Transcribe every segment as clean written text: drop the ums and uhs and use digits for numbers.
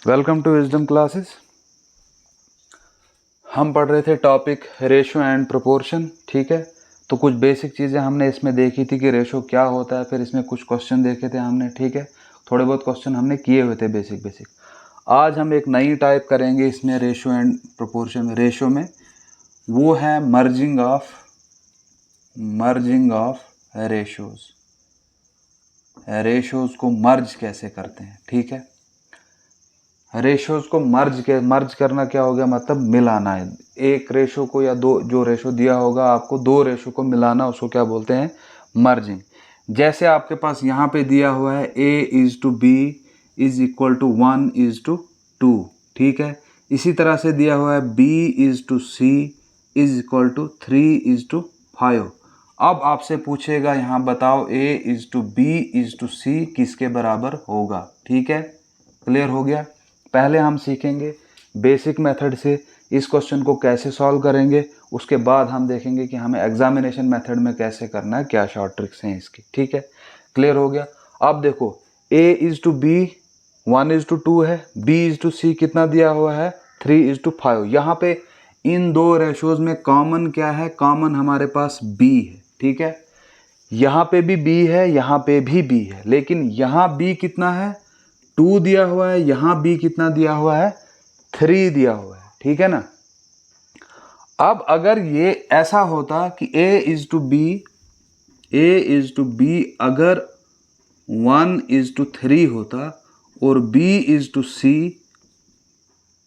Welcome to wisdom classes. हम पढ़ रहे थे टॉपिक रेशो एंड प्रोपोर्शन। ठीक है, तो कुछ बेसिक चीज़ें हमने इसमें देखी थी कि रेशो क्या होता है, फिर इसमें कुछ क्वेश्चन देखे थे हमने। ठीक है, थोड़े बहुत क्वेश्चन हमने किए हुए थे बेसिक। आज हम एक नई टाइप करेंगे इसमें रेशो एंड प्रोपोर्शन में। रेशो में वो है मर्जिंग ऑफ रेशोज़ को मर्ज कैसे करते हैं। ठीक है, रेशोज़ को मर्ज करना क्या हो गया, मतलब मिलाना है। एक रेशो को या दो, जो रेशो दिया होगा आपको, दो रेशो को मिलाना, उसको क्या बोलते हैं, मर्जिंग। जैसे आपके पास यहाँ पे दिया हुआ है A:B = 1:2। ठीक है, इसी तरह से दिया हुआ है B:C = 3:5। अब आपसे पूछेगा यहाँ बताओ A:B:C किसके बराबर होगा। ठीक है, क्लियर हो गया। पहले हम सीखेंगे बेसिक मेथड से इस क्वेश्चन को कैसे सॉल्व करेंगे, उसके बाद हम देखेंगे कि हमें एग्जामिनेशन मेथड में कैसे करना है, क्या शॉर्ट ट्रिक्स हैं इसकी। ठीक है, क्लियर हो गया। अब देखो A:B 1:2 है, B:C कितना दिया हुआ है 3:5। यहाँ पे इन दो रेशोज में कॉमन क्या है, कॉमन हमारे पास B है। ठीक है, यहाँ पे भी B है, यहाँ पे भी B है, लेकिन यहाँ B कितना है 2 दिया हुआ है, यहाँ B कितना दिया हुआ है 3 दिया हुआ है। ठीक है ना। अब अगर ये ऐसा होता कि A:B अगर 1:3 होता और B:C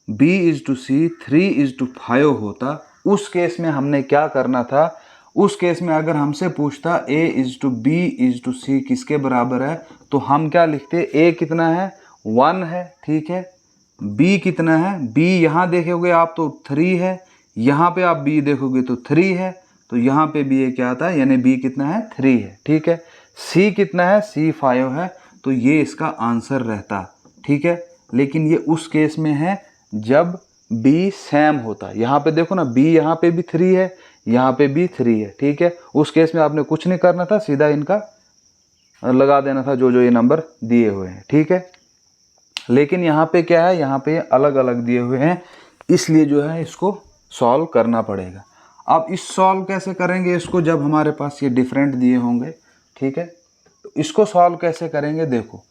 3:5 होता, उस केस में हमने क्या करना था, उस केस में अगर हमसे पूछता A:B:C किसके बराबर है, तो हम क्या लिखते, A कितना है 1 है। ठीक है, B कितना है, B यहाँ देखोगे आप तो 3 है, यहाँ पे आप B देखोगे तो 3 है, तो यहाँ पे भी ये क्या आता है, यानी B कितना है 3 है। ठीक है, C कितना है, C 5 है, तो ये इसका आंसर रहता। ठीक है, लेकिन ये उस केस में है जब B सेम होता। यहाँ पे देखो ना, B यहाँ पे भी 3 है, यहाँ पे भी 3 है। ठीक है, उस केस में आपने कुछ नहीं करना था, सीधा इनका लगा देना था जो ये नंबर दिए हुए हैं। ठीक है, लेकिन यहाँ पे क्या है, यहाँ पे अलग अलग दिए हुए हैं, इसलिए जो है इसको सॉल्व करना पड़ेगा। अब इस सॉल्व कैसे करेंगे इसको, जब हमारे पास ये डिफरेंट दिए होंगे। ठीक है, तो इसको सॉल्व कैसे करेंगे, देखो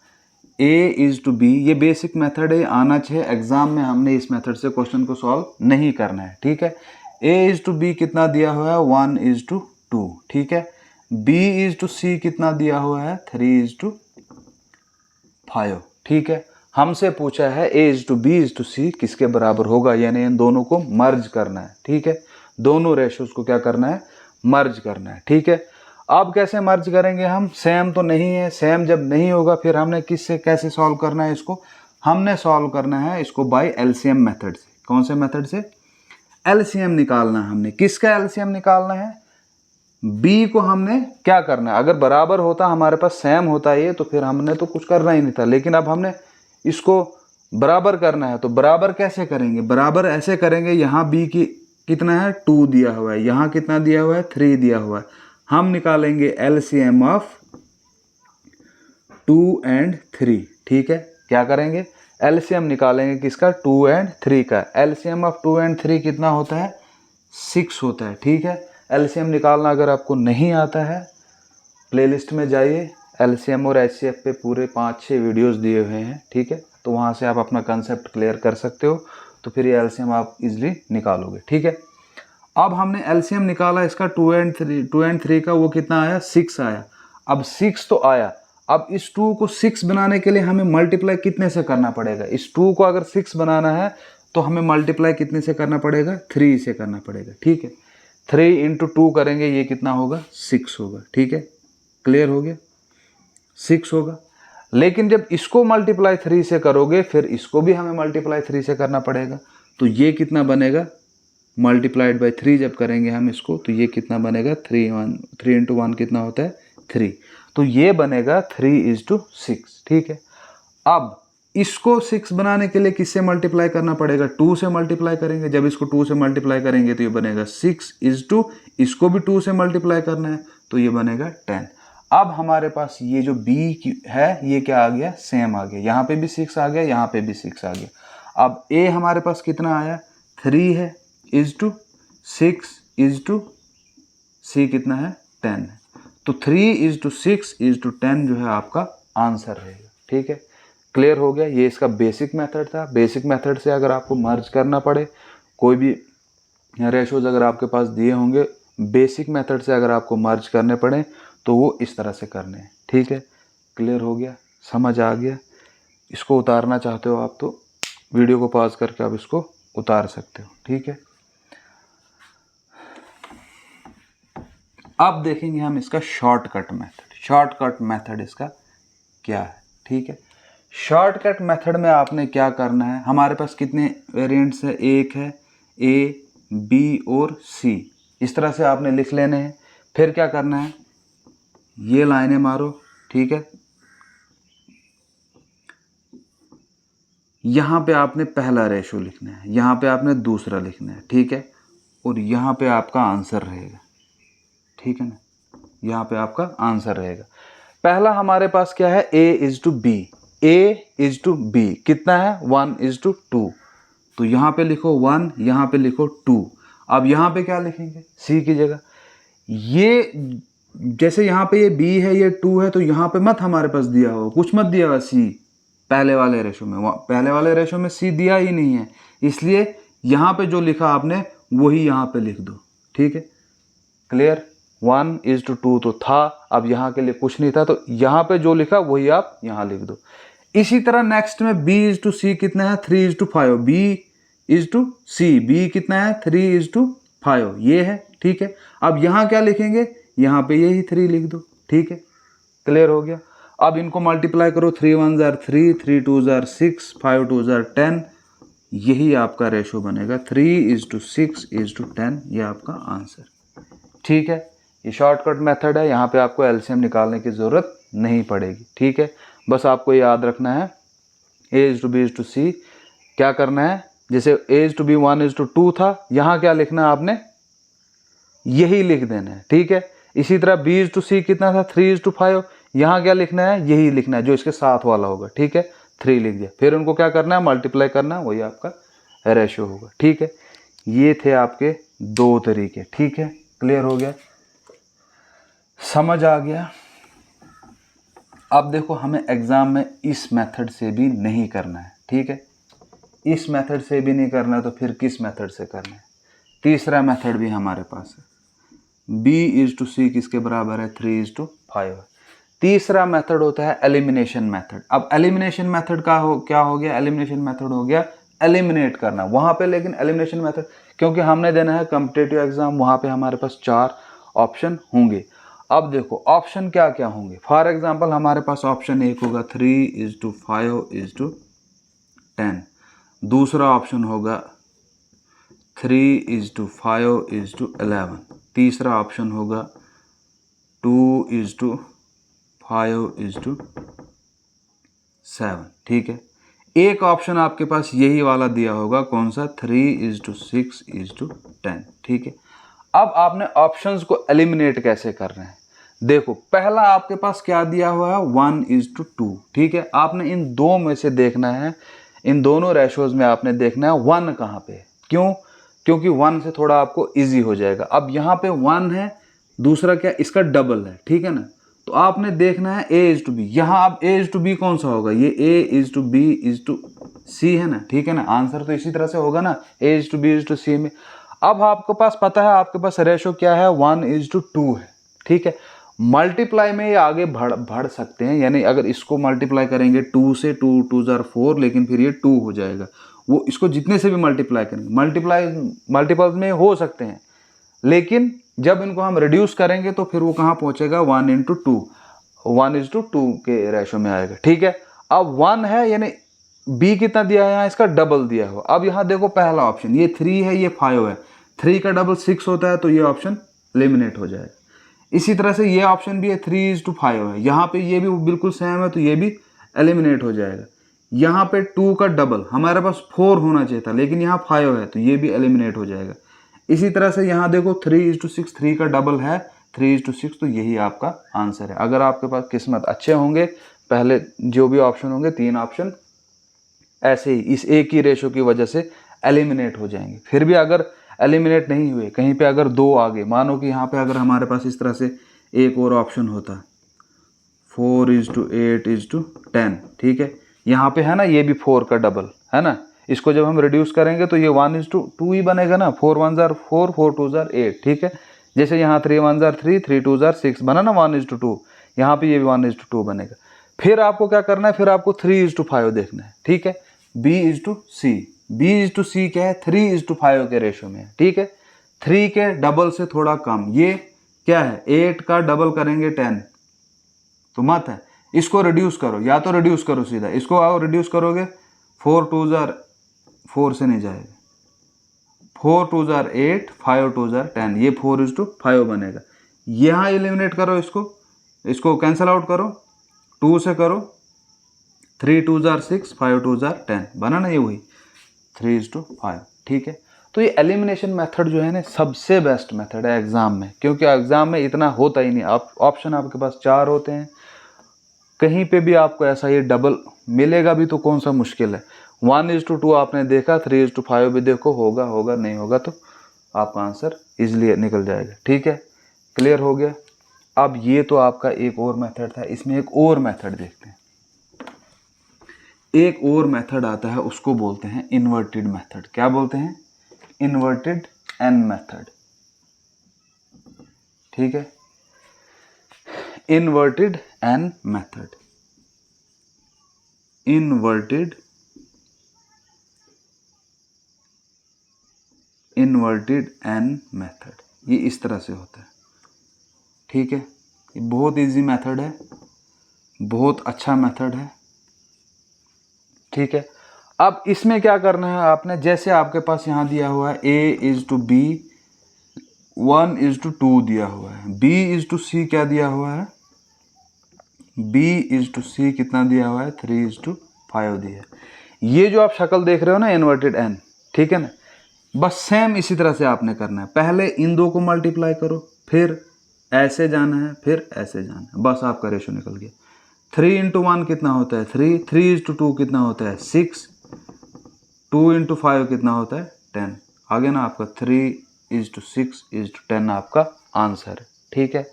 A:B, ये बेसिक मेथड है, आना चाहिए एग्जाम में। हमने इस मेथड से क्वेश्चन को सॉल्व नहीं करना है। ठीक है, A:B कितना दिया हुआ है 1:2। ठीक है, B:C कितना दिया हुआ है 3:5। ठीक है, हमसे पूछा है A:B:C किसके बराबर होगा, यानी इन दोनों को मर्ज करना है। ठीक है, दोनों रेशोज को क्या करना है, मर्ज करना है। ठीक है, अब कैसे मर्ज करेंगे हम, सेम तो नहीं है, सेम जब नहीं होगा फिर हमने किससे कैसे सॉल्व करना है इसको, हमने सॉल्व करना है इसको बाय एलसीएम मेथड से। कौन से मेथड से, एलसीएम निकालना है हमने। किसका एलसीएम निकालना है, B को हमने क्या करना है, अगर बराबर होता, हमारे पास सेम होता ये, तो फिर हमने तो कुछ करना ही नहीं था, लेकिन अब हमने इसको बराबर करना है। तो बराबर कैसे करेंगे, बराबर ऐसे करेंगे, यहाँ B की कितना है 2 दिया हुआ है, यहाँ कितना दिया हुआ है 3 दिया हुआ है। हम निकालेंगे एलसीएम ऑफ 2 और 3। ठीक है, क्या करेंगे, एलसीएम निकालेंगे किसका, 2 और 3 का। एलसीएम ऑफ 2 और 3 कितना होता है 6 होता है। ठीक है, एलसीएम निकालना अगर आपको नहीं आता है, प्लेलिस्ट में जाइए, एलसीएम और एचसीएफ पे पूरे 5-6 वीडियोस दिए हुए हैं। ठीक है, तो वहाँ से आप अपना कंसेप्ट क्लियर कर सकते हो, तो फिर ये एलसीएम आप इजीली निकालोगे। ठीक है, अब हमने एलसीएम निकाला इसका 2 और 3 का, वो कितना आया 6 आया। अब 6 तो आया, अब इस 2 को 6 बनाने के लिए हमें मल्टीप्लाई कितने से करना पड़ेगा, इस 2 को अगर 6 बनाना है तो हमें मल्टीप्लाई कितने से करना पड़ेगा, 3 से करना पड़ेगा। ठीक है, 3 × 2 करेंगे, ये कितना होगा 6 होगा। ठीक है, क्लियर हो गया, 6 होगा। लेकिन जब इसको मल्टीप्लाई 3 से करोगे, फिर इसको भी हमें मल्टीप्लाई 3 से करना पड़ेगा, तो ये कितना बनेगा, मल्टीप्लाइड बाई 3 जब करेंगे हम इसको, तो ये कितना बनेगा 3 × 1 कितना होता है 3, तो ये बनेगा 3:6। ठीक है, अब इसको 6 बनाने के लिए किससे मल्टीप्लाई करना पड़ेगा, 2 से मल्टीप्लाई करेंगे। जब इसको 2 से मल्टीप्लाई करेंगे तो ये बनेगा 6:, इसको भी 2 से मल्टीप्लाई करना है, तो ये बनेगा 10। अब हमारे पास ये जो B है ये क्या आ गया, सेम आ गया, यहाँ पे भी 6 आ गया, यहाँ पे भी 6 आ गया। अब A हमारे पास कितना आया, 3 है, is to 6 is to C कितना है, 10 है। तो 3 इज टू 6 इज टू 10 जो है आपका आंसर रहेगा। ठीक है, क्लियर हो गया। ये इसका बेसिक मेथड था। बेसिक मेथड से अगर आपको मर्ज करना पड़े, कोई भी रेशोज अगर आपके पास दिए होंगे, बेसिक मेथड से अगर आपको मर्ज करने पड़े तो वो इस तरह से करने हैं। ठीक है, क्लियर हो गया, समझ आ गया। इसको उतारना चाहते हो आप तो वीडियो को पॉज करके आप इसको उतार सकते हो। ठीक है, अब देखेंगे हम इसका शॉर्टकट मेथड। शॉर्टकट मेथड इसका क्या है। ठीक है, शॉर्टकट मेथड में आपने क्या करना है, हमारे पास कितने वेरिएंट्स है, एक है, ए बी और सी, इस तरह से आपने लिख लेने हैं। फिर क्या करना है, ये लाइनें मारो। ठीक है, यहाँ पे आपने पहला रेशो लिखना है, यहाँ पे आपने दूसरा लिखना है। ठीक है, और यहाँ पे आपका आंसर रहेगा। ठीक है ना, यहाँ पे आपका आंसर रहेगा। पहला हमारे पास क्या है, a is to b, a is to b कितना है, 1 इज टू 2। तो यहाँ पे लिखो 1, यहाँ पे लिखो 2। अब यहाँ पे क्या लिखेंगे, सी की जगह। ये जैसे यहाँ पे ये बी है, ये 2 है, तो यहाँ पे मत हमारे पास दिया हो, कुछ मत दिया हुआ सी पहले वाले रेशो में। पहले वाले रेशो में सी दिया ही नहीं है, इसलिए यहाँ पे जो लिखा आपने वही यहाँ पे लिख दो। ठीक है, क्लियर। 1 इज टू 2 तो था, अब यहाँ के लिए कुछ नहीं था, तो यहाँ पे जो लिखा वही आप यहाँ लिख दो। इसी तरह नेक्स्ट में b इज टू सी कितना है, 3 is to 5। b is to C, b कितना है, 3 इज टू 5, ये है। ठीक है, अब यहाँ क्या लिखेंगे, यहाँ पे यही 3 लिख दो। ठीक है, क्लियर हो गया। अब इनको मल्टीप्लाई करो, 3 1 जार 3, 3 2 जार 6, 5 2 जार 10, यही आपका रेशो बनेगा, 3 इज टू 6 इज टू 10, ये आपका आंसर। ठीक है, ये शॉर्टकट मेथड है, यहाँ पे आपको एलसीएम निकालने की ज़रूरत नहीं पड़ेगी। ठीक है, बस आपको याद रखना है a is to b is to c क्या करना है, जैसे a is to b 1 is to 2 था, यहाँ क्या लिखना है आपने, यही लिख देना है। ठीक है, इसी तरह b इज टू सी कितना था, 3 इज टू 5, यहाँ क्या लिखना है, यही लिखना है जो इसके साथ वाला होगा। ठीक है, 3 लिख दिया, फिर उनको क्या करना है, मल्टीप्लाई करना है, वही आपका रेशो होगा। ठीक है, ये थे आपके 2 तरीके। ठीक है, क्लियर हो गया, समझ आ गया। अब देखो, हमें एग्ज़ाम में इस मेथड से भी नहीं करना है। ठीक है, इस मेथड से भी नहीं करना है, तो फिर किस मेथड से करना है, तीसरा मेथड भी हमारे पास है। b इज टू सी किसके बराबर है, 3 इज टू 5 है। तीसरा मेथड होता है एलिमिनेशन मेथड। अब एलिमिनेशन मेथड का क्या हो गया, एलिमिनेशन मेथड हो गया एलिमिनेट करना वहाँ पे, लेकिन एलिमिनेशन मेथड क्योंकि हमने देना है कॉम्पिटिटिव एग्जाम, वहाँ पे हमारे पास 4 ऑप्शन होंगे। अब देखो ऑप्शन क्या क्या होंगे, फॉर एग्जांपल हमारे पास ऑप्शन 1 होगा 3 इज टू 5 इज टू 10, दूसरा ऑप्शन होगा 3 इज टू 5 इज टू 11, तीसरा ऑप्शन होगा 2 इज टू 5 इज टू 7। ठीक है, एक ऑप्शन आपके पास यही वाला दिया होगा, कौन सा, 3 इज टू 6 इज टू 10। ठीक है, अब आपने ऑप्शंस को एलिमिनेट कैसे करना है, देखो पहला आपके पास क्या दिया हुआ है, 1 इज टू 2। ठीक है, आपने इन दो में से देखना है, इन दोनों रेशोज में आपने देखना है 1 कहाँ पे है। क्यों, क्योंकि 1 से थोड़ा आपको इजी हो जाएगा। अब यहाँ पे 1 है, दूसरा क्या, इसका डबल है। ठीक है ना, तो आपने देखना है a इज टू बी। यहाँ अब a इज टू बी कौन सा होगा, ये a is to b is to c है ना। ठीक है ना, आंसर तो इसी तरह से होगा ना, a is to b is to c में। अब आपके पास पता है, आपके पास रेशो क्या है, 1 इज टू 2 है। ठीक है, मल्टीप्लाई में ये आगे बढ़ सकते हैं, यानी अगर इसको मल्टीप्लाई करेंगे 2 से, 2 2 जार 4, लेकिन फिर ये 2 हो जाएगा। वो इसको जितने से भी मल्टीप्लाई करेंगे, मल्टीपल्स में हो सकते हैं, लेकिन जब इनको हम रिड्यूस करेंगे तो फिर वो कहाँ पहुँचेगा, 1 इंटू 2, 1 इज टू 2 के रेशो में आएगा। ठीक है, अब 1 है, यानी b कितना दिया है, यहाँ इसका डबल दिया हुआ। अब यहाँ देखो पहला ऑप्शन, ये 3 है, ये 5 है, 3 का डबल 6 होता है, तो ये ऑप्शन एलिमिनेट हो जाएगा। इसी तरह से ये ऑप्शन भी है, 3 इज टू 5 है, यहाँ पे ये भी बिल्कुल सेम है, तो ये भी एलिमिनेट हो जाएगा। यहाँ पे 2 का डबल, हमारे पास 4 होना चाहिए था, लेकिन यहाँ 5 है, तो ये भी एलिमिनेट हो जाएगा। इसी तरह से यहाँ देखो 3 इज टू 6, 3 का डबल है, 3:6, तो यही आपका आंसर है। अगर आपके पास किस्मत अच्छे होंगे, पहले जो भी ऑप्शन होंगे 3 ऑप्शन ऐसे ही इस एक ही रेशो की वजह से एलिमिनेट हो जाएंगे। फिर भी अगर एलिमिनेट नहीं हुए, कहीं पे अगर 2 आ गए, मानो कि यहाँ पे अगर हमारे पास इस तरह से एक और ऑप्शन होता 4:8:10, ठीक है, यहाँ पे है ना, ये भी 4 का डबल है ना, इसको जब हम रिड्यूस करेंगे तो ये 1:2 ही बनेगा ना, 4 1 जार 4, 4 2 जार 8, ठीक है। जैसे यहाँ 3 1 जार 3, 3 2 जार 6 बना ना 1:2, यहाँ पे ये भी 1:2 बनेगा। फिर आपको क्या करना है, फिर आपको 3:5 देखना है, ठीक है। B:C, B:C क्या है, 3:5 के रेशो में है, ठीक है। 3 के डबल से थोड़ा कम, ये क्या है, 8 का डबल करेंगे 10, तो मत है, इसको रिड्यूस करो, या तो रिड्यूस करो सीधा, इसको आओ रिड्यूस करोगे, 4 2 जार 4 से नहीं जाएगा, 4 2 जार 8, 5 2 जार 10, ये 4:5 बनेगा। यहाँ एलिमिनेट करो, इसको कैंसिल आउट करो, 2 से करो, 3 2 जार 6, 5 2 जार 10, बना ना, ये वही 3:5, ठीक है। तो ये एलिमिनेशन मेथड जो है ना, सबसे बेस्ट मेथड है एग्जाम में, क्योंकि एग्जाम में इतना होता ही नहीं, आप ऑप्शन आपके पास 4 होते हैं, कहीं पे भी आपको ऐसा ये डबल मिलेगा भी तो कौन सा मुश्किल है। 1:2 आपने देखा, 3:5 भी देखो, होगा नहीं होगा तो आपका आंसर इजीली निकल जाएगा, ठीक है। क्लियर हो गया। अब ये तो आपका एक और मेथड था, इसमें एक और मेथड देखते हैं। एक और मेथड आता है, उसको बोलते हैं इन्वर्टेड मेथड। क्या बोलते हैं, इन्वर्टेड एन मेथड, ठीक है। Inverted N method, inverted N method, ये इस तरह से होता है, ठीक है। ये बहुत इजी मेथड है, बहुत अच्छा मेथड है, ठीक है। अब इसमें क्या करना है आपने, जैसे आपके पास यहाँ दिया हुआ है A:B 1:2 दिया हुआ है, B:C क्या दिया हुआ है, B:C कितना दिया हुआ है, 3:5 दिया है। ये जो आप शक्ल देख रहे हो ना, इन्वर्टेड एन, ठीक है ना, बस सेम इसी तरह से आपने करना है। पहले इन दो को मल्टीप्लाई करो, फिर ऐसे जाना है, फिर ऐसे जाना है, बस आपका रेशो निकल गया। 3 × 1 कितना होता है, 3, 3:2 कितना होता है, 6, 2 × 5 कितना होता है, 10, आ गया ना आपका 3:6:10 आपका आंसर है, ठीक है।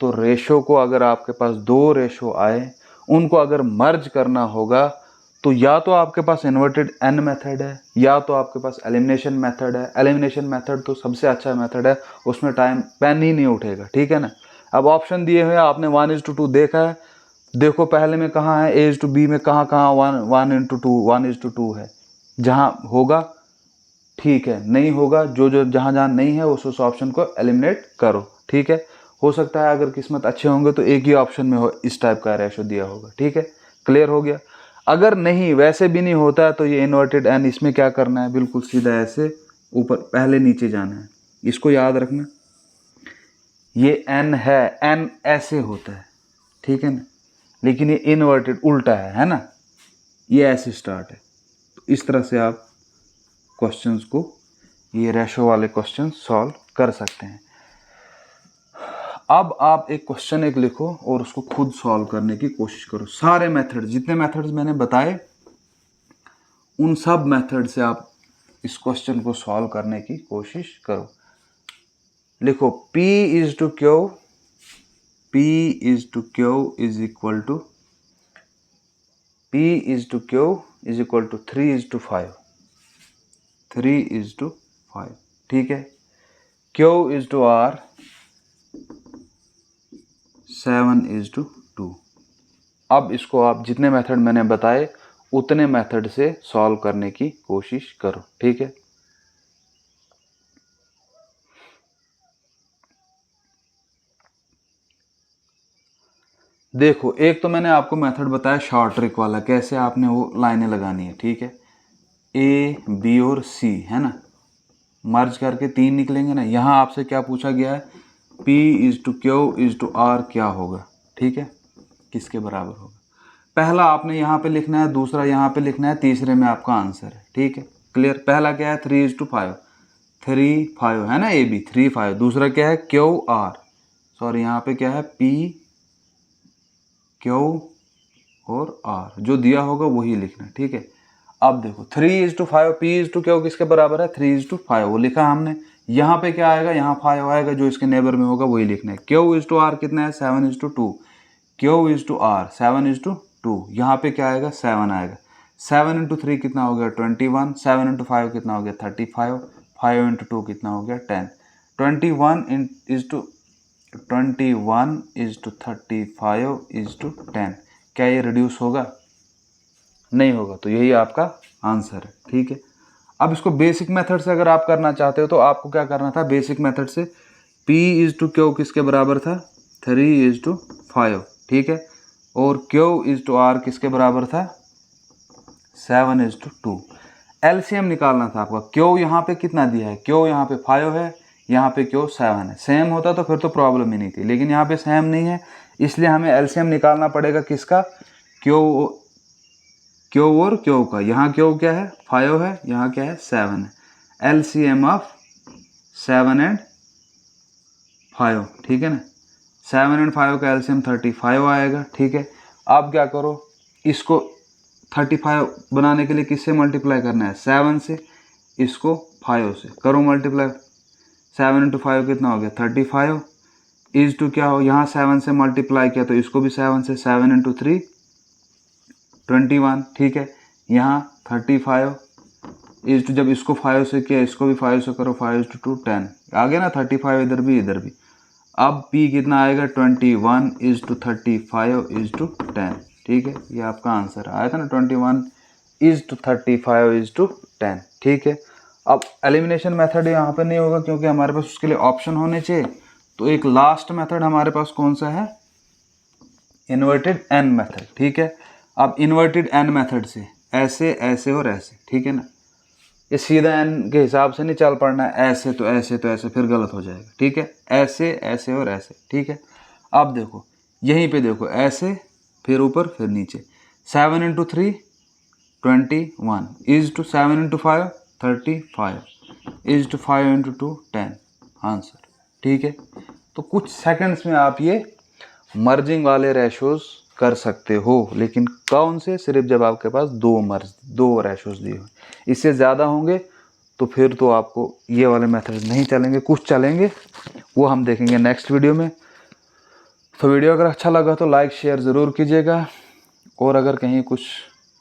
तो रेशो को अगर आपके पास 2 रेशो आए, उनको अगर मर्ज करना होगा तो या तो आपके पास इन्वर्टेड एन मेथड है, या तो आपके पास एलिमिनेशन मेथड है। एलिमिनेशन मेथड तो सबसे अच्छा मेथड है, उसमें टाइम पेन ही नहीं उठेगा, ठीक है ना। अब ऑप्शन दिए हुए, आपने 1:2 देखा है, देखो पहले में कहाँ है, A:B में कहाँ 1:2 है, जहाँ होगा ठीक है, नहीं होगा, जो जहाँ नहीं है उस ऑप्शन को एलिमिनेट करो, ठीक है। हो सकता है अगर किस्मत अच्छे होंगे तो एक ही ऑप्शन में हो इस टाइप का रेशो दिया होगा, ठीक है। क्लियर हो गया। अगर नहीं, वैसे भी नहीं होता है, तो ये इन्वर्टेड एन, इसमें क्या करना है, बिल्कुल सीधा ऐसे ऊपर पहले नीचे जाना है, इसको याद रखना, ये एन है, एन ऐसे होता है, ठीक है ना, लेकिन ये इन्वर्टेड उल्टा है ना, ये ऐसे स्टार्ट है। तो इस तरह से आप क्वेश्चंस को, ये रेशो वाले क्वेश्चन सॉल्व कर सकते हैं। अब आप एक क्वेश्चन लिखो और उसको खुद सॉल्व करने की कोशिश करो। सारे मेथड, जितने मेथड्स मैंने बताए, उन सब मेथड से आप इस क्वेश्चन को सॉल्व करने की कोशिश करो। लिखो P:Q, P:Q is equal to 3:5, 3:5, ठीक है। Q:R 7:2। अब इसको आप जितने मेथड मैंने बताए उतने मेथड से सॉल्व करने की कोशिश करो, ठीक है। देखो, एक तो मैंने आपको मेथड बताया शॉर्ट ट्रिक वाला, कैसे आपने वो लाइनें लगानी है, ठीक है। A, B और C है ना, मर्ज करके 3 निकलेंगे ना। यहाँ आपसे क्या पूछा गया है, P:2Q:R क्या होगा, ठीक है, किसके बराबर होगा। पहला आपने यहाँ पे लिखना है, दूसरा यहाँ पे लिखना है, तीसरे में आपका आंसर है, ठीक है। क्लियर। पहला क्या है, 3:5, 3 5 है ना, AB 3 5। दूसरा क्या है, QR सॉरी यहाँ पे क्या है, P Q और R, जो दिया होगा वही लिखना है, ठीक है। अब देखो 3:5, P/Q किसके बराबर है, 3:5, वो लिखा हमने। यहाँ पे क्या आएगा, यहाँ 5 आएगा, जो इसके नेबर में होगा वही लिखना है। Q/R कितना है, 7:2, Q/R 7:2, यहाँ पे क्या आएगा, 7 आएगा। 7 × 3 कितना हो गया, 21, 7 × 5 कितना हो गया, 35, 5 × 2 कितना हो गया, 10। 21:35:10, क्या ये रिड्यूस होगा, नहीं होगा, तो यही आपका आंसर है, ठीक है। अब इसको बेसिक मेथड से अगर आप करना चाहते हो तो आपको क्या करना था, बेसिक मेथड से P/Q किसके बराबर था, 3:5, ठीक है, और Q/R किसके बराबर था, 7:2। एलसीएम निकालना था आपका। Q यहाँ पे कितना दिया है, Q यहाँ पे 5 है, यहाँ पे Q 7 है। सेम होता तो फिर तो प्रॉब्लम ही नहीं थी, लेकिन यहाँ पे सेम नहीं है, इसलिए हमें एलसीएम निकालना पड़ेगा किसका, Q और Q का। यहाँ Q क्या है, 5 है, यहाँ क्या है, 7 है। एलसीएम ऑफ 7 और 5, ठीक है ना। 7 और 5 का एलसीएम 35 आएगा, ठीक है। आप क्या करो, इसको 35 बनाने के लिए किससे मल्टीप्लाई करना है, 7 से, इसको 5 से करो मल्टीप्लाई। 7 × 5 कितना हो गया, 35, = क्या हो, यहाँ 7 से मल्टीप्लाई किया तो इसको भी 7 से, 7 × 3 21, ठीक है। यहाँ 35 जब इसको 5 से किया, इसको भी 5 से करो, 5:2 10 आ गया ना, 35 इधर भी इधर भी। अब P कितना आएगा, 21:35:10, ठीक है, ये आपका आंसर आया था ना, 21:35:10, ठीक है। अब एलिमिनेशन मेथड यहाँ पे नहीं होगा क्योंकि हमारे पास उसके लिए ऑप्शन होने चाहिए। तो एक लास्ट मेथड हमारे पास कौन सा है, इन्वर्टेड एन मेथड, ठीक है। अब इन्वर्टेड एन मेथड से ऐसे, ऐसे और ऐसे, ठीक है ना, ये सीधा एन के हिसाब से नहीं चल पड़ना है, ऐसे तो ऐसे तो ऐसे, फिर गलत हो जाएगा, ठीक है। ऐसे, ऐसे और ऐसे, ठीक है। अब देखो यहीं पे देखो, ऐसे फिर ऊपर फिर नीचे। 7 × 3 21 = 7 × 5 35 = 5 × 2 10, आंसर, ठीक है। तो कुछ सेकंड्स में आप ये मर्जिंग वाले रेशोज कर सकते हो, लेकिन कौन से, सिर्फ जब आपके पास दो रेशोज दिए हुए। इससे ज़्यादा होंगे तो फिर तो आपको ये वाले मेथड नहीं चलेंगे, कुछ चलेंगे, वो हम देखेंगे नेक्स्ट वीडियो में। तो वीडियो अगर अच्छा लगा तो लाइक शेयर ज़रूर कीजिएगा, और अगर कहीं कुछ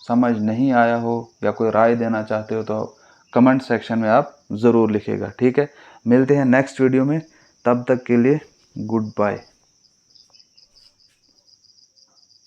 समझ नहीं आया हो या कोई राय देना चाहते हो तो कमेंट सेक्शन में आप ज़रूर लिखिएगा, ठीक है। मिलते हैं नेक्स्ट वीडियो में, तब तक के लिए गुड बाय।